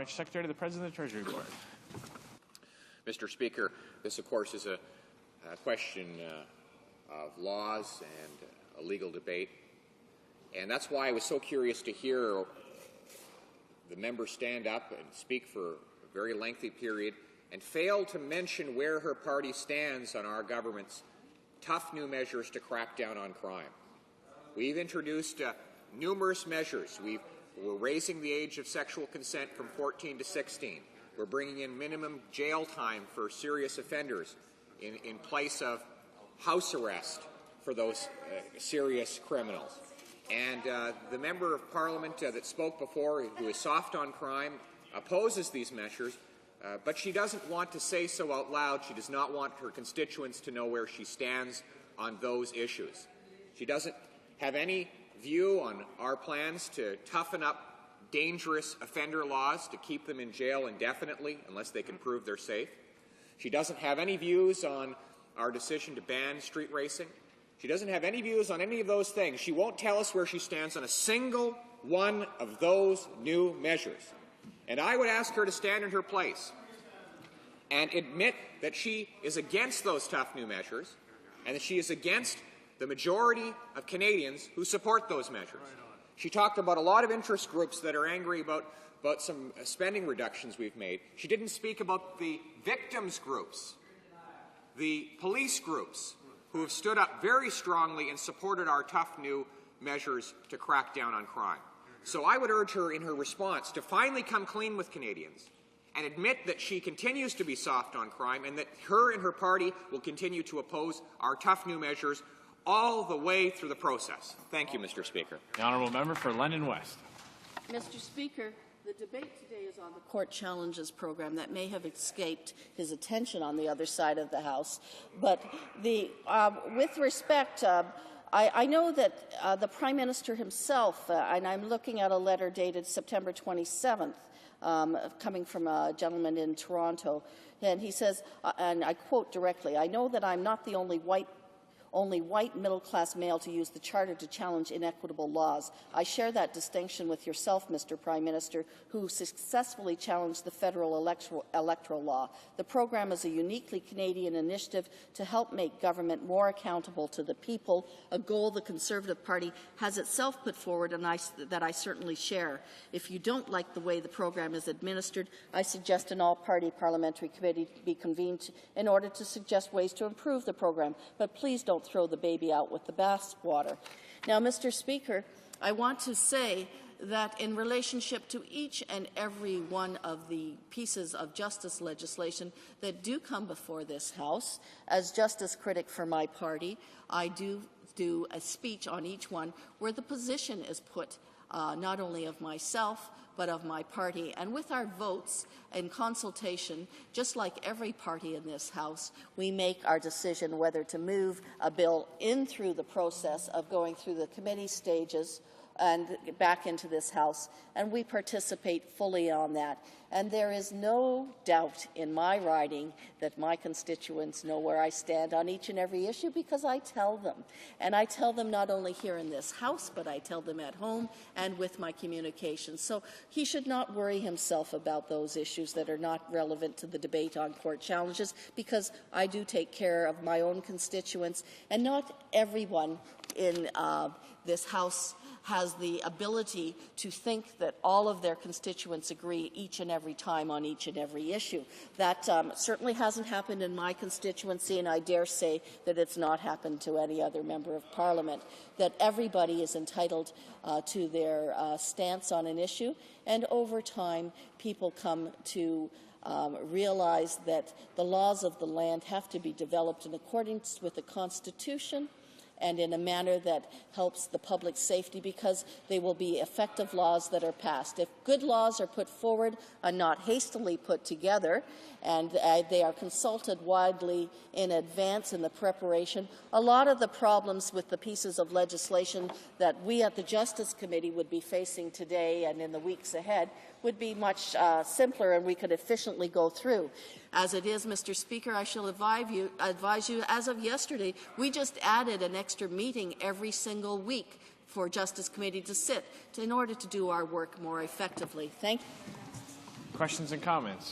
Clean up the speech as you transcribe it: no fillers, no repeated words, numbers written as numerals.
Parliamentary Secretary to the President of the Treasury Board. Mr. Speaker, this, of course, is a question of laws and a legal debate, and that's why I was so curious to hear the member stand up and speak for a very lengthy period and fail to mention where her party stands on our government's tough new measures to crack down on crime. We've introduced numerous measures. We're raising the age of sexual consent from 14 to 16. We're bringing in minimum jail time for serious offenders in place of house arrest for those serious criminals. And the Member of Parliament that spoke before, who is soft on crime, opposes these measures, but she doesn't want to say so out loud. She does not want her constituents to know where she stands on those issues. She doesn't have any view on our plans to toughen up dangerous offender laws to keep them in jail indefinitely unless they can prove they're safe. She doesn't have any views on our decision to ban street racing. She doesn't have any views on any of those things. She won't tell us where she stands on a single one of those new measures. And I would ask her to stand in her place and admit that she is against those tough new measures and that she is against the majority of Canadians who support those measures. She talked about a lot of interest groups that are angry about some spending reductions we've made. She didn't speak about the victims groups, the police groups, who have stood up very strongly and supported our tough new measures to crack down on crime. So I would urge her in her response to finally come clean with Canadians and admit that she continues to be soft on crime and that her and her party will continue to oppose our tough new measures all the way through the process. Thank you, Mr. Speaker. The honourable member for London West. Mr. Speaker, the debate today is on the Court Challenges program. That may have escaped his attention on the other side of the House. But with respect, I know that the Prime Minister himself, and I'm looking at a letter dated September 27th, coming from a gentleman in Toronto, and he says, and I quote directly, "I know that I'm not the only white middle-class male to use the Charter to challenge inequitable laws. I share that distinction with yourself, Mr. Prime Minister, who successfully challenged the federal electoral law. The program is a uniquely Canadian initiative to help make government more accountable to the people, a goal the Conservative Party has itself put forward and that I certainly share. If you don't like the way the program is administered, I suggest an all-party parliamentary committee be convened in order to suggest ways to improve the program. But please don't throw the baby out with the bathwater." Now, Mr. Speaker, I want to say that in relationship to each and every one of the pieces of justice legislation that do come before this House, as justice critic for my party, I do a speech on each one where the position is put not only of myself, but of my party. And with our votes and consultation, just like every party in this House, we make our decision whether to move a bill in through the process of going through the committee stages and back into this House, and we participate fully on that. And there is no doubt in my riding that my constituents know where I stand on each and every issue because I tell them. And I tell them not only here in this House, but I tell them at home and with my communications. So he should not worry himself about those issues that are not relevant to the debate on court challenges, because I do take care of my own constituents, and not everyone in this House has the ability to think that all of their constituents agree each and every time on each and every issue. That certainly hasn't happened in my constituency, and I dare say that it's not happened to any other member of Parliament, that everybody is entitled to their stance on an issue, and over time people come to realize that the laws of the land have to be developed in accordance with the Constitution and in a manner that helps the public safety, because they will be effective laws that are passed. If good laws are put forward and not hastily put together, and they are consulted widely in advance in the preparation, a lot of the problems with the pieces of legislation that we at the Justice Committee would be facing today and in the weeks ahead would be much simpler, and we could efficiently go through. As it is, Mr. Speaker, I shall advise you, as of yesterday, we just added an extra meeting every single week for Justice Committee to sit in order to do our work more effectively. Thank you. Questions and comments?